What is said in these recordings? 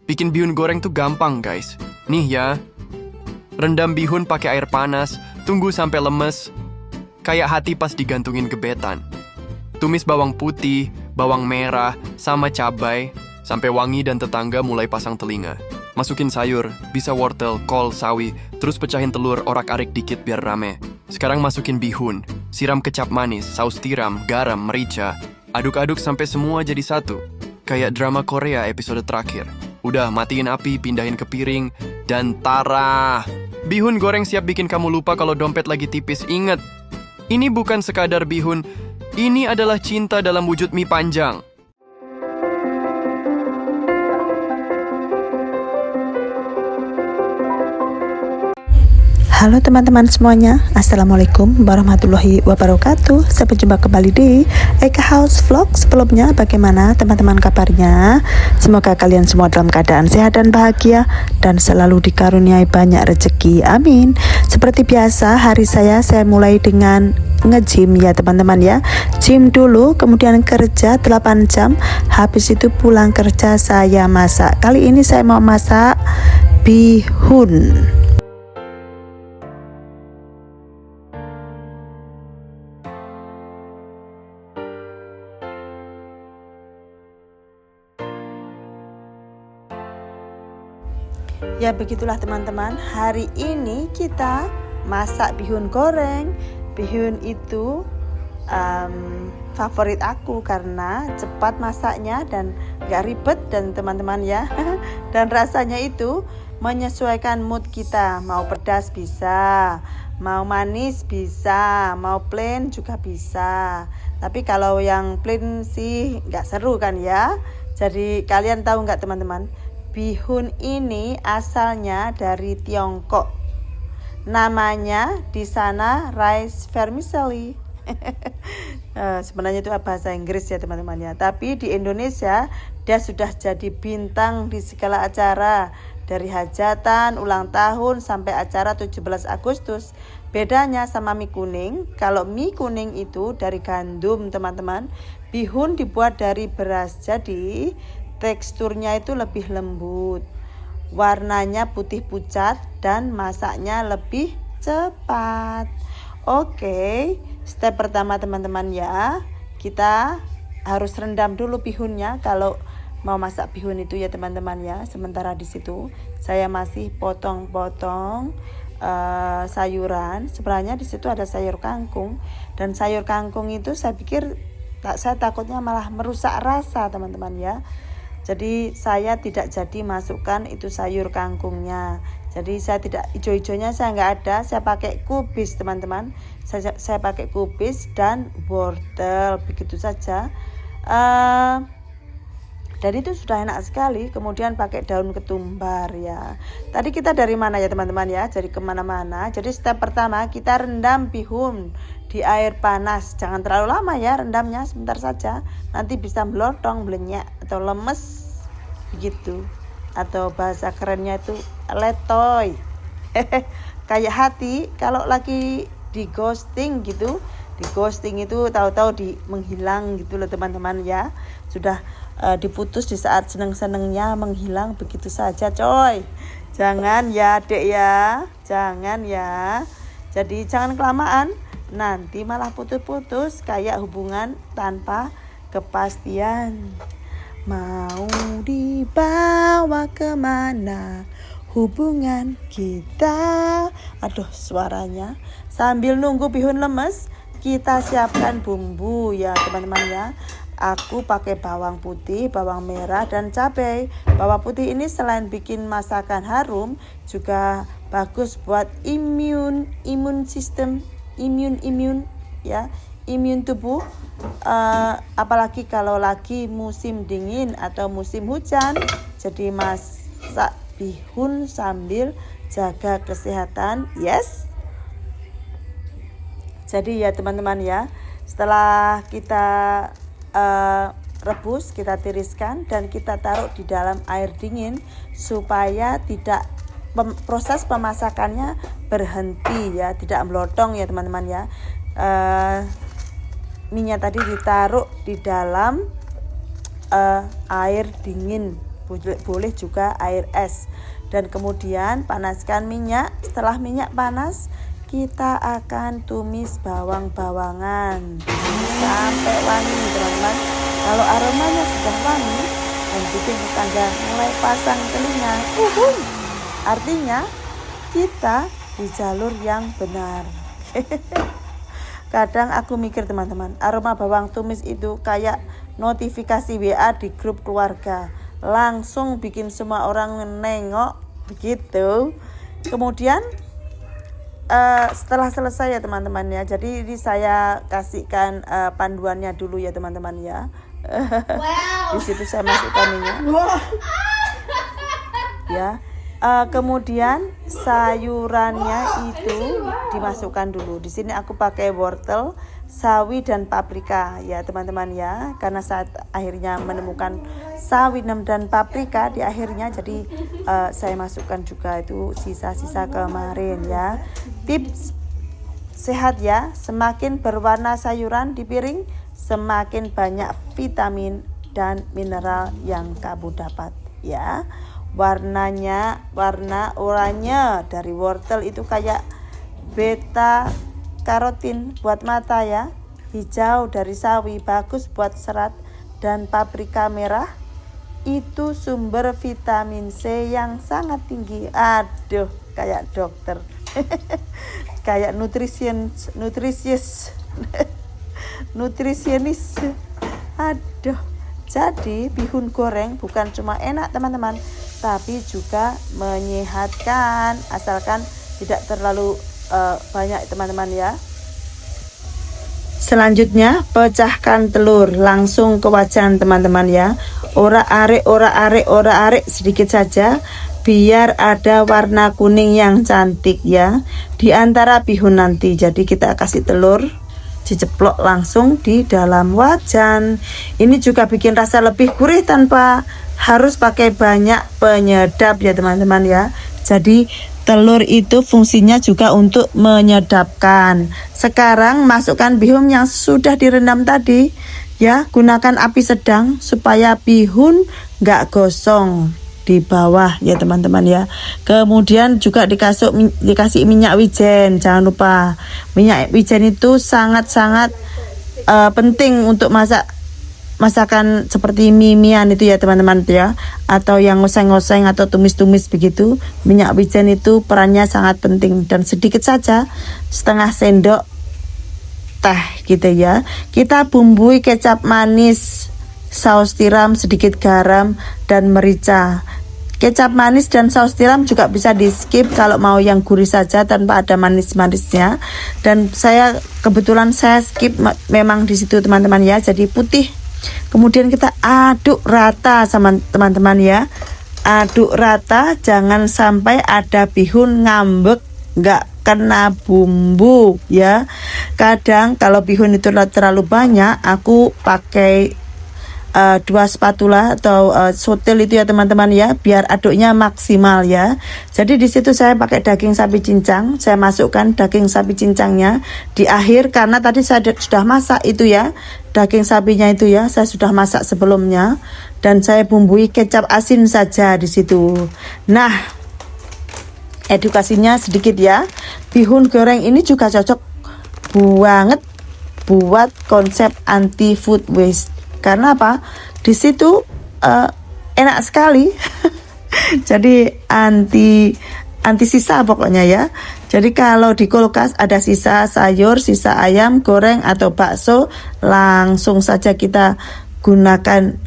Bikin bihun goreng tuh gampang, guys. Nih ya. Rendam bihun pakai air panas, tunggu sampai lemes. Kayak hati pas digantungin gebetan. Tumis bawang putih, bawang merah, sama cabai, sampai wangi dan tetangga mulai pasang telinga. Masukin sayur, bisa wortel, kol, sawi, terus pecahin telur, orak-arik dikit biar rame. Sekarang masukin bihun, siram kecap manis, saus tiram, garam, merica. Aduk-aduk sampai semua jadi satu. Kayak drama Korea episode terakhir. Udah, matiin api, pindahin ke piring, dan tara! Bihun goreng siap bikin kamu lupa kalau dompet lagi tipis. Ingat, ini bukan sekadar bihun, ini adalah cinta dalam wujud mie panjang. Halo teman-teman semuanya, Assalamualaikum warahmatullahi wabarakatuh. Sampai jumpa kembali di Eka House Vlog. Sebelumnya, bagaimana teman-teman kabarnya? Semoga kalian semua dalam keadaan sehat dan bahagia, dan selalu dikaruniai banyak rezeki, amin. Seperti biasa, hari saya mulai dengan nge-gym ya teman-teman ya. Gym dulu, kemudian kerja 8 jam. Habis itu pulang kerja saya masak. Kali ini saya mau masak bihun. Ya begitulah teman-teman, hari ini kita masak bihun goreng. Bihun itu favorit aku karena cepat masaknya dan gak ribet dan teman-teman ya. Dan rasanya itu menyesuaikan mood kita, mau pedas bisa, mau manis bisa, mau plain juga bisa. Tapi kalau yang plain sih gak seru kan ya. Jadi kalian tahu gak teman-teman, bihun ini asalnya dari Tiongkok. Namanya di sana rice vermicelli. Sebenarnya itu bahasa Inggris ya teman-teman ya. Tapi di Indonesia dia sudah jadi bintang di segala acara, dari hajatan, ulang tahun sampai acara 17 Agustus. Bedanya sama mie kuning, kalau mie kuning itu dari gandum teman-teman, bihun dibuat dari beras. Jadi teksturnya itu lebih lembut, warnanya putih pucat, dan masaknya lebih cepat. Oke, step pertama teman-teman ya, kita harus rendam dulu bihunnya kalau mau masak bihun itu ya teman-teman ya. Sementara di situ saya masih potong-potong sayuran. Sebenarnya di situ ada sayur kangkung, dan sayur kangkung itu saya pikir saya takutnya malah merusak rasa teman-teman ya. Jadi saya tidak jadi masukkan itu sayur kangkungnya. Jadi saya tidak, hijau-hijaunya saya nggak ada. Saya pakai kubis teman-teman. Saya pakai kubis dan wortel, begitu saja. Dan itu sudah enak sekali. Kemudian pakai daun ketumbar ya. Tadi kita dari mana ya teman-teman ya? Jadi kemana-mana. Jadi step pertama kita rendam bihun di air panas. Jangan terlalu lama ya rendamnya, sebentar saja. Nanti bisa melotong, blenyak atau lemes begitu. Atau bahasa kerennya itu letoy. Kayak hati kalau lagi di ghosting gitu. Di ghosting itu tahu-tahu menghilang gitu loh teman-teman ya. Sudah diputus di saat seneng-senengnya, menghilang begitu saja coy. Jangan ya dek ya, jangan ya. Jadi jangan kelamaan, nanti malah putus-putus kayak hubungan tanpa kepastian. Mau dibawa kemana hubungan kita? Aduh suaranya. Sambil nunggu bihun lemes, kita siapkan bumbu ya teman-teman ya. Aku pakai bawang putih, bawang merah, dan cabai. Bawang putih ini selain bikin masakan harum, juga bagus buat imun system, imun ya, imun tubuh. Apalagi kalau lagi musim dingin atau musim hujan. Jadi masak bihun sambil jaga kesehatan, yes. Jadi ya teman-teman ya, setelah kita rebus, kita tiriskan dan kita taruh di dalam air dingin supaya tidak proses pemasakannya berhenti ya, tidak melotong ya teman-teman ya. Minyak tadi ditaruh di dalam air dingin boleh juga air es. Dan kemudian panaskan minyak. Setelah minyak panas, kita akan tumis bawang-bawangan sampai wangi, teman-teman. Kalau aromanya sudah wangi dan bikin tetangga mulai pasang telinga, artinya kita di jalur yang benar. Kadang aku mikir, teman-teman, aroma bawang tumis itu kayak notifikasi WA di grup keluarga, langsung bikin semua orang nengok begitu. Kemudian setelah selesai ya teman-teman ya, jadi ini saya kasihkan panduannya dulu ya teman-teman ya. Di situ saya masukkan minyak ya. Kemudian sayurannya itu dimasukkan dulu. Di sini aku pakai wortel, sawi dan paprika ya teman-teman ya. Karena saat akhirnya menemukan sawi dan paprika di akhirnya, jadi saya masukkan juga itu sisa-sisa kemarin ya. Tips sehat ya, semakin berwarna sayuran di piring, semakin banyak vitamin dan mineral yang kamu dapat ya. Warna oranye dari wortel itu kayak beta karotin buat mata ya. Hijau dari sawi bagus buat serat, dan paprika merah itu sumber vitamin C yang sangat tinggi. Aduh, kayak dokter. Kayak nutrisionis. Aduh. Jadi bihun goreng bukan cuma enak teman-teman, tapi juga menyehatkan, asalkan tidak terlalu banyak teman-teman ya. Selanjutnya pecahkan telur langsung ke wajan teman-teman ya. Ora arek sedikit saja biar ada warna kuning yang cantik ya di antara bihun nanti. Jadi kita kasih telur diceplok langsung di dalam wajan. Ini juga bikin rasa lebih gurih tanpa harus pakai banyak penyedap ya teman-teman ya. Jadi telur itu fungsinya juga untuk menyedapkan. Sekarang masukkan bihun yang sudah direndam tadi ya. Gunakan api sedang supaya bihun nggak gosong di bawah ya teman-teman ya. Kemudian juga dikasih minyak wijen. Jangan lupa, minyak wijen itu sangat-sangat penting untuk masakan seperti mie-mian itu ya teman-teman ya, atau yang ngoseng-ngoseng atau tumis-tumis begitu. Minyak wijen itu perannya sangat penting, dan sedikit saja, setengah sendok teh gitu ya. Kita bumbui kecap manis, saus tiram, sedikit garam dan merica. Kecap manis dan saus tiram juga bisa di skip kalau mau yang gurih saja tanpa ada manis-manisnya. Dan kebetulan saya skip memang di situ teman-teman ya, jadi putih. Kemudian kita aduk rata sama teman-teman ya. Aduk rata, jangan sampai ada bihun ngambek, nggak kena bumbu ya. Kadang kalau bihun itu terlalu banyak, aku pakai 2 spatula atau sotel itu ya teman-teman ya, biar aduknya maksimal ya. Jadi di situ saya pakai daging sapi cincang, saya masukkan daging sapi cincangnya di akhir, karena tadi saya sudah masak itu ya, daging sapinya itu ya, saya sudah masak sebelumnya, dan saya bumbui kecap asin saja di situ. Nah, edukasinya sedikit ya, bihun goreng ini juga cocok banget buat konsep anti food waste. Karena apa? Di situ enak sekali. Jadi anti sisa pokoknya ya. Jadi kalau di kulkas ada sisa sayur, sisa ayam goreng atau bakso, langsung saja kita gunakan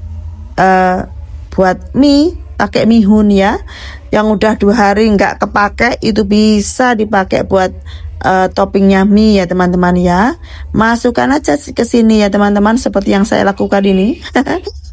buat mie, pakai mihun ya. Yang udah 2 hari nggak kepake itu bisa dipakai buat toppingnya mie ya teman-teman ya. Masukkan aja ke sini ya teman-teman, seperti yang saya lakukan ini.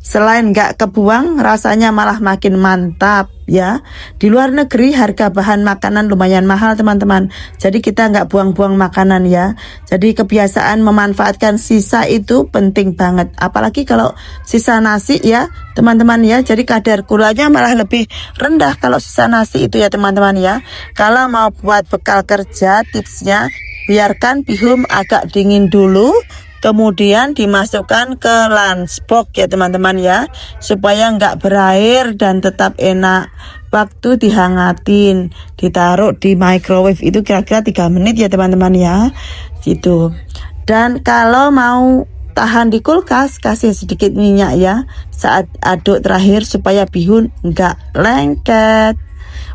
Selain nggak kebuang, rasanya malah makin mantap ya. Di luar negeri harga bahan makanan lumayan mahal teman-teman, jadi kita nggak buang-buang makanan ya. Jadi kebiasaan memanfaatkan sisa itu penting banget, apalagi kalau sisa nasi ya teman-teman ya. Jadi kadar gulanya malah lebih rendah kalau sisa nasi itu ya teman-teman ya. Kalau mau buat bekal kerja, tipsnya biarkan bihun agak dingin dulu, kemudian dimasukkan ke lunchbox ya teman-teman ya, supaya nggak berair dan tetap enak. Waktu dihangatin, ditaruh di microwave itu kira-kira 3 menit ya teman-teman ya, gitu. Dan kalau mau tahan di kulkas, kasih sedikit minyak ya saat aduk terakhir supaya bihun nggak lengket.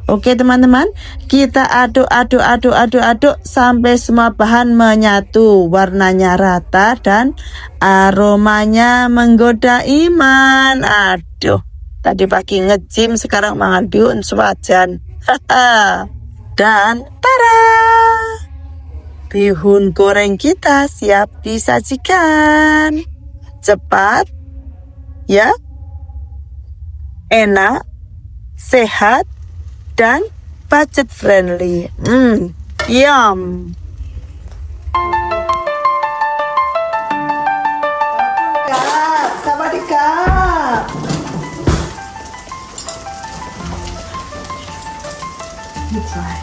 Oke teman-teman, kita aduk sampai semua bahan menyatu, warnanya rata dan aromanya menggoda iman. Aduh, tadi pagi nge-gym, sekarang mangan bihun sewajan. Dan tada! Bihun goreng kita siap disajikan. Cepat, ya, enak, sehat, dan budget friendly. Yum. Sawadikap. You try.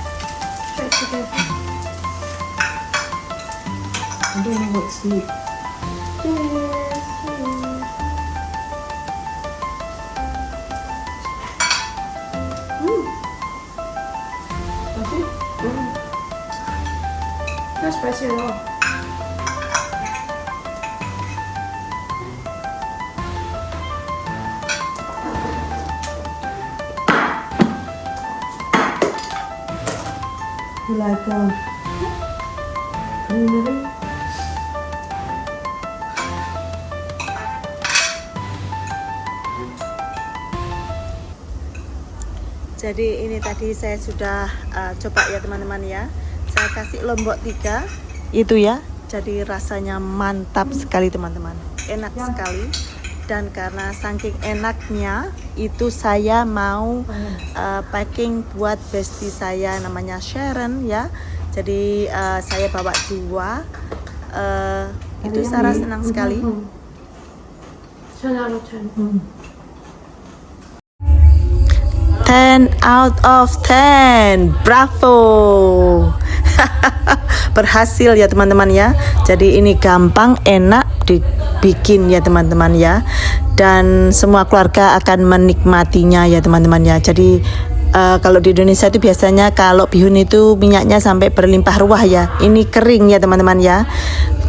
I don't know what's new. Not spicy at all. You like greenery? Jadi ini tadi saya sudah coba ya teman-teman ya. Saya kasih lombok 3 itu ya. Jadi rasanya mantap sekali teman-teman. Enak sekali. Dan karena saking enaknya itu saya mau packing buat bestie saya namanya Sharon ya. Jadi saya bawa 2. Itu Sarah senang sekali. 10 out of 10. 10 out of 10. Bravo. Berhasil ya teman-teman ya. Jadi ini gampang, enak dibikin ya teman-teman ya. Dan semua keluarga akan menikmatinya ya teman-teman ya. Jadi kalau di Indonesia itu biasanya kalau bihun itu minyaknya sampai berlimpah ruah ya. Ini kering ya teman-teman ya.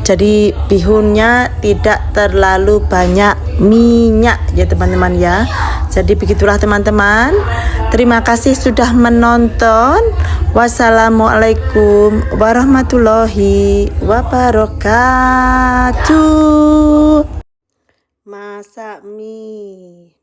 Jadi bihunnya tidak terlalu banyak minyak ya teman-teman ya. Jadi begitulah teman-teman. Terima kasih sudah menonton. Wassalamualaikum warahmatullahi wabarakatuh. Masak mie.